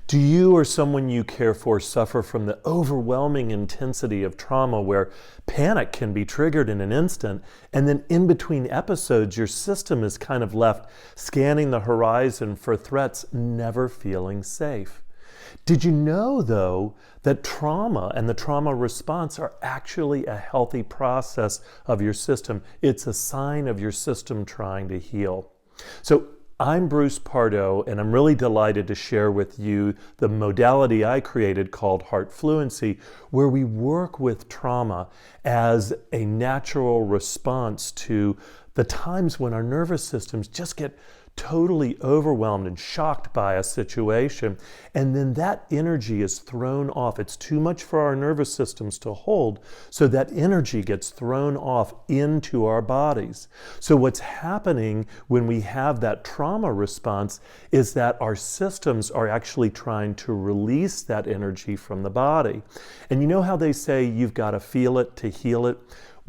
Do you or someone you care for suffer from the overwhelming intensity of trauma where panic can be triggered in an instant, and then in between episodes, your system is kind of left scanning the horizon for threats, never feeling safe? Did you know, though, that trauma and the trauma response are actually a healthy process of your system? It's a sign of your system trying to heal. So I'm Bruce Pardo, and I'm really delighted to share with you the modality I created called Heart Fluency, where we work with trauma as a natural response to the times when our nervous systems just get totally overwhelmed and shocked by a situation, and then that energy is thrown off. It's too much for our nervous systems to hold, so that energy gets thrown off into our bodies. So what's happening when we have that trauma response is that our systems are actually trying to release that energy from the body. And you know how they say you've got to feel it to heal it?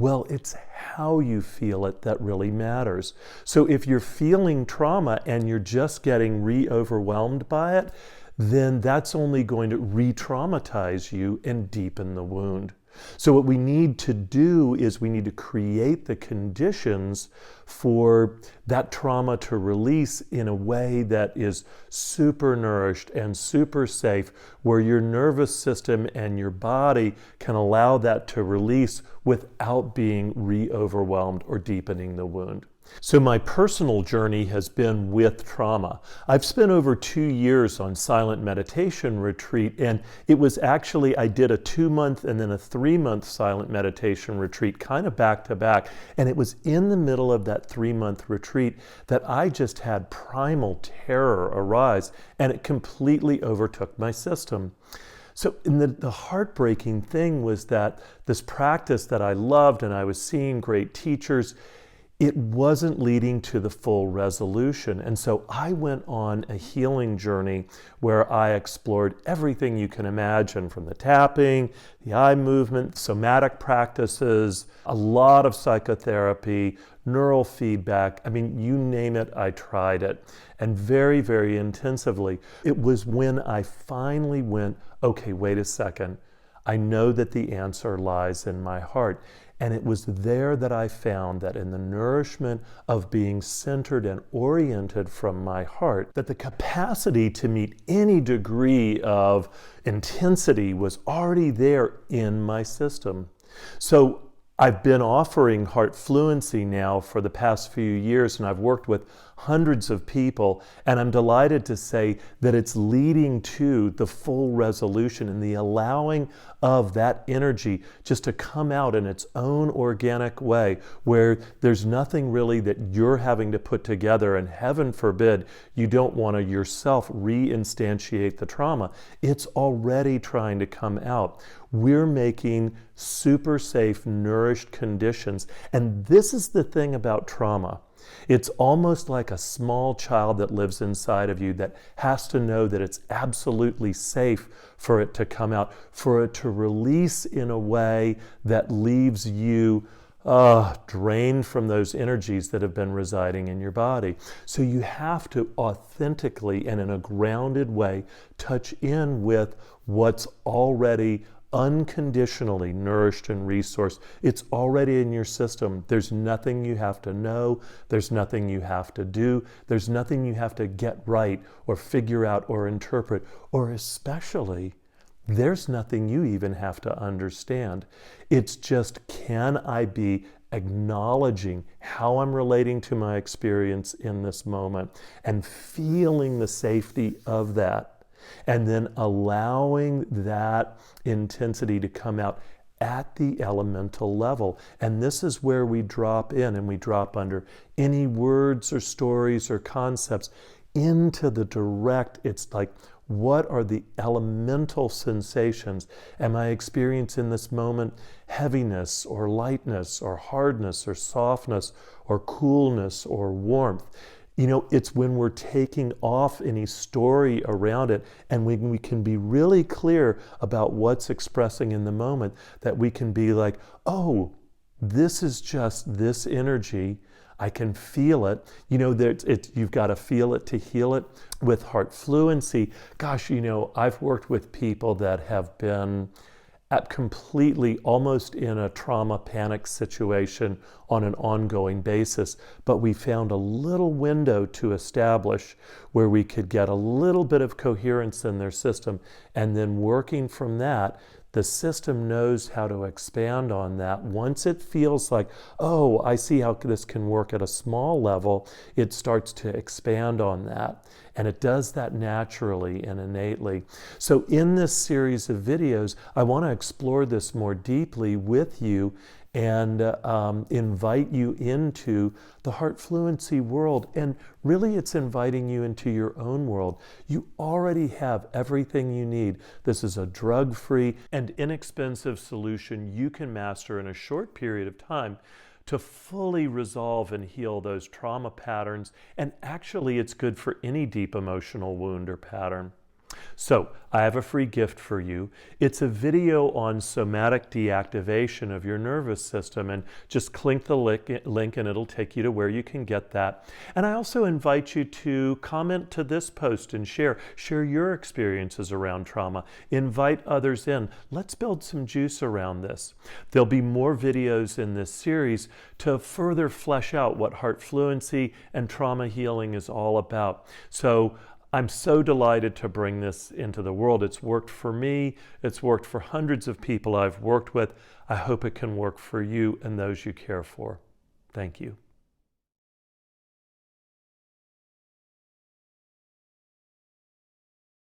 Well, it's how you feel it that really matters. So if you're feeling trauma and you're just getting re-overwhelmed by it, then that's only going to re-traumatize you and deepen the wound. So what we need to do is we need to create the conditions for that trauma to release in a way that is super nourished and super safe, where your nervous system and your body can allow that to release without being re-overwhelmed or deepening the wound. So my personal journey has been with trauma. I've spent over 2 years on silent meditation retreat, and it was actually, I did a 2-month and then a 3-month silent meditation retreat, kind of back to back. And it was in the middle of that 3-month retreat that I just had primal terror arise, and it completely overtook my system. So the heartbreaking thing was that this practice that I loved, and I was seeing great teachers, it wasn't leading to the full resolution. And so I went on a healing journey where I explored everything you can imagine, from the tapping, the eye movement, somatic practices, a lot of psychotherapy, neural feedback. I mean, you name it, I tried it. And very, very intensively. It was when I finally went, okay, wait a second. I know that the answer lies in my heart. And it was there that I found that in the nourishment of being centered and oriented from my heart, that the capacity to meet any degree of intensity was already there in my system. So I've been offering Heart Fluency now for the past few years, and I've worked with hundreds of people, and I'm delighted to say that it's leading to the full resolution and the allowing of that energy just to come out in its own organic way, where there's nothing really that you're having to put together, and heaven forbid you don't want to yourself reinstantiate the trauma. It's already trying to come out. We're making super safe, nourished conditions. And this is the thing about trauma. It's almost like a small child that lives inside of you that has to know that it's absolutely safe for it to come out, for it to release in a way that leaves you drained from those energies that have been residing in your body. So you have to authentically and in a grounded way touch in with what's already unconditionally nourished and resourced. It's already in your system. There's nothing you have to know. There's nothing you have to do. There's nothing you have to get right or figure out or interpret, or especially, there's nothing you even have to understand. It's just, can I be acknowledging how I'm relating to my experience in this moment and feeling the safety of that, and then allowing that intensity to come out at the elemental level. And this is where we drop in, and we drop under any words or stories or concepts into the direct. It's like, what are the elemental sensations? Am I experiencing in this moment heaviness or lightness or hardness or softness or coolness or warmth? You know, it's when we're taking off any story around it, and when we can be really clear about what's expressing in the moment, that we can be like, oh, this is just this energy. I can feel it. You know, you've got to feel it to heal it. With Heart Fluency, gosh, you know, I've worked with people that have been at completely almost in a trauma panic situation on an ongoing basis, but we found a little window to establish where we could get a little bit of coherence in their system, and then working from that, the system knows how to expand on that. Once it feels like, oh, I see how this can work at a small level, it starts to expand on that. And it does that naturally and innately. So in this series of videos, I want to explore this more deeply with you and invite you into the Heart Fluency world. And really, it's inviting you into your own world. You already have everything you need. This is a drug-free and inexpensive solution you can master in a short period of time to fully resolve and heal those trauma patterns. And actually, it's good for any deep emotional wound or pattern. So I have a free gift for you. It's a video on somatic deactivation of your nervous system, and just click the link and it'll take you to where you can get that. And I also invite you to comment to this post and share your experiences around trauma. Invite others in. Let's build some juice around this. There'll be more videos in this series to further flesh out what Heart Fluency and trauma healing is all about. So I'm so delighted to bring this into the world. It's worked for me. It's worked for hundreds of people I've worked with. I hope it can work for you and those you care for. Thank you.